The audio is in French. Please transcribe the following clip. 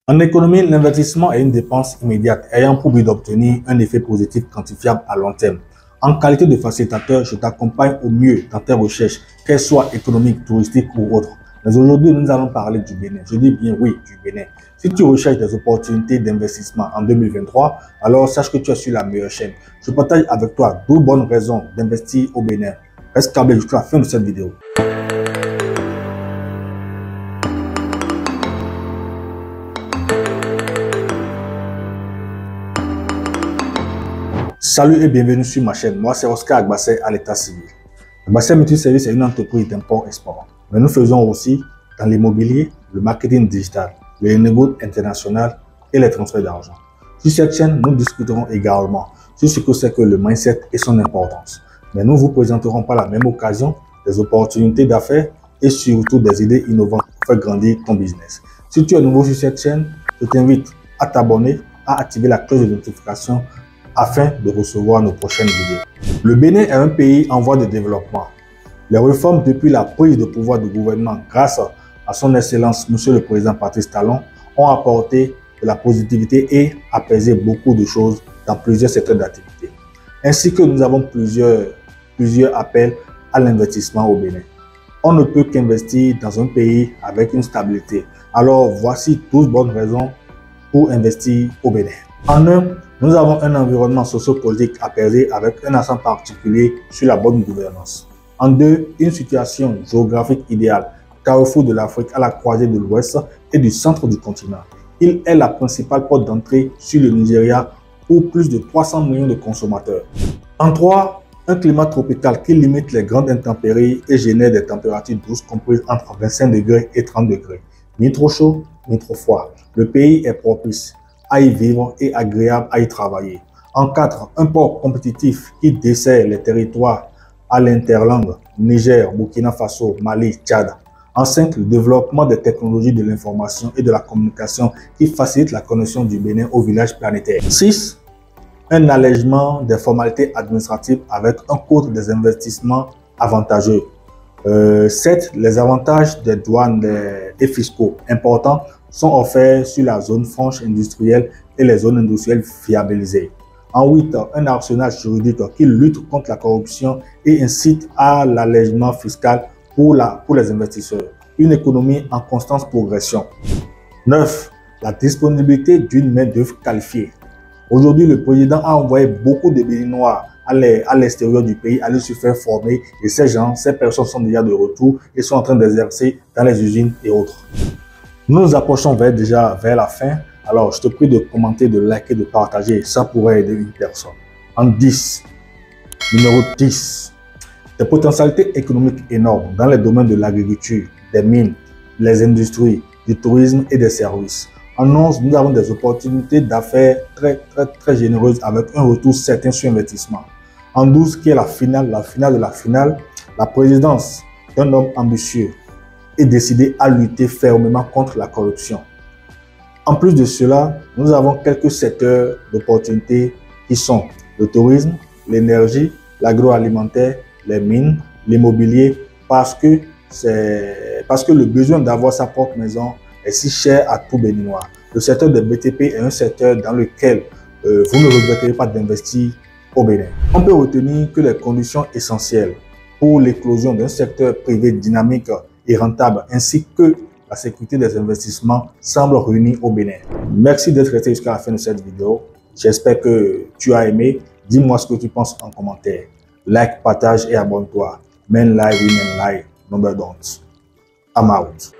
En économie, l'investissement est une dépense immédiate ayant pour but d'obtenir un effet positif quantifiable à long terme. En qualité de facilitateur, je t'accompagne au mieux dans tes recherches, qu'elles soient économiques, touristiques ou autres. Mais aujourd'hui, nous allons parler du Bénin. Je dis bien oui, du Bénin. Si tu recherches des opportunités d'investissement en 2023, alors sache que tu es sur la meilleure chaîne. Je partage avec toi 12 bonnes raisons d'investir au Bénin. Reste câblé jusqu'à la fin de cette vidéo. Salut et bienvenue sur ma chaîne. Moi, c'est Oscar Agbassé à l'état civil. Agbassé Multiservice est une entreprise d'import-export. Mais nous faisons aussi dans l'immobilier, le marketing digital, le négoce international et les transferts d'argent. Sur cette chaîne, nous discuterons également sur ce que c'est que le mindset et son importance. Mais nous vous présenterons par la même occasion des opportunités d'affaires et surtout des idées innovantes pour faire grandir ton business. Si tu es nouveau sur cette chaîne, je t'invite à t'abonner, à activer la cloche de notification afin de recevoir nos prochaines vidéos. Le Bénin est un pays en voie de développement. Les réformes depuis la prise de pouvoir du gouvernement grâce à son excellence, Monsieur le Président Patrice Talon, ont apporté de la positivité et apaisé beaucoup de choses dans plusieurs secteurs d'activité. Ainsi que nous avons plusieurs appels à l'investissement au Bénin. On ne peut qu'investir dans un pays avec une stabilité. Alors voici 12 bonnes raisons pour investir au Bénin. En un, nous avons un environnement sociopolitique apaisé avec un accent particulier sur la bonne gouvernance. En deux, une situation géographique idéale, carrefour de l'Afrique à la croisée de l'Ouest et du centre du continent. Il est la principale porte d'entrée sur le Nigeria pour plus de 300 millions de consommateurs. En trois, un climat tropical qui limite les grandes intempéries et génère des températures douces comprises entre 25 degrés et 30 degrés. Ni trop chaud, ni trop froid. Le pays est propice à y vivre et agréable à y travailler. En 4, un port compétitif qui dessert les territoires à l'interlangue Niger, Burkina Faso, Mali, Tchad. En 5, le développement des technologies de l'information et de la communication qui facilite la connexion du Bénin au village planétaire. 6, un allègement des formalités administratives avec un coût des investissements avantageux. 7, les avantages des douanes et fiscaux importants sont offerts sur la zone franche industrielle et les zones industrielles fiabilisées. En 8, un arsenal juridique qui lutte contre la corruption et incite à l'allègement fiscal pour les investisseurs. Une économie en constante progression. 9, la disponibilité d'une main-d'œuvre qualifiée. Aujourd'hui, le président a envoyé beaucoup de Béninois à l'extérieur du pays aller se faire former et ces personnes sont déjà de retour et sont en train d'exercer dans les usines et autres. Nous nous approchons déjà vers la fin, alors je te prie de commenter, de liker, de partager, ça pourrait aider une personne. En 10, numéro 10, des potentialités économiques énormes dans les domaines de l'agriculture, des mines, les industries, du tourisme et des services. En 11, nous avons des opportunités d'affaires très généreuses avec un retour certain sur investissement. En 12, qui est la finale de la finale, la présidence d'un homme ambitieux et décidé à lutter fermement contre la corruption. En plus de cela, nous avons quelques secteurs d'opportunités qui sont le tourisme, l'énergie, l'agroalimentaire, les mines, l'immobilier, parce que le besoin d'avoir sa propre maison est si cher à tout Béninois. Le secteur des BTP est un secteur dans lequel vous ne regretterez pas d'investir au Bénin. On peut retenir que les conditions essentielles pour l'éclosion d'un secteur privé dynamique et rentable, ainsi que la sécurité des investissements semblent réunies au Bénin. Merci d'être resté jusqu'à la fin de cette vidéo. J'espère que tu as aimé. Dis-moi ce que tu penses en commentaire. Like, partage et abonne-toi. Men live, women live. Number don't. I'm out.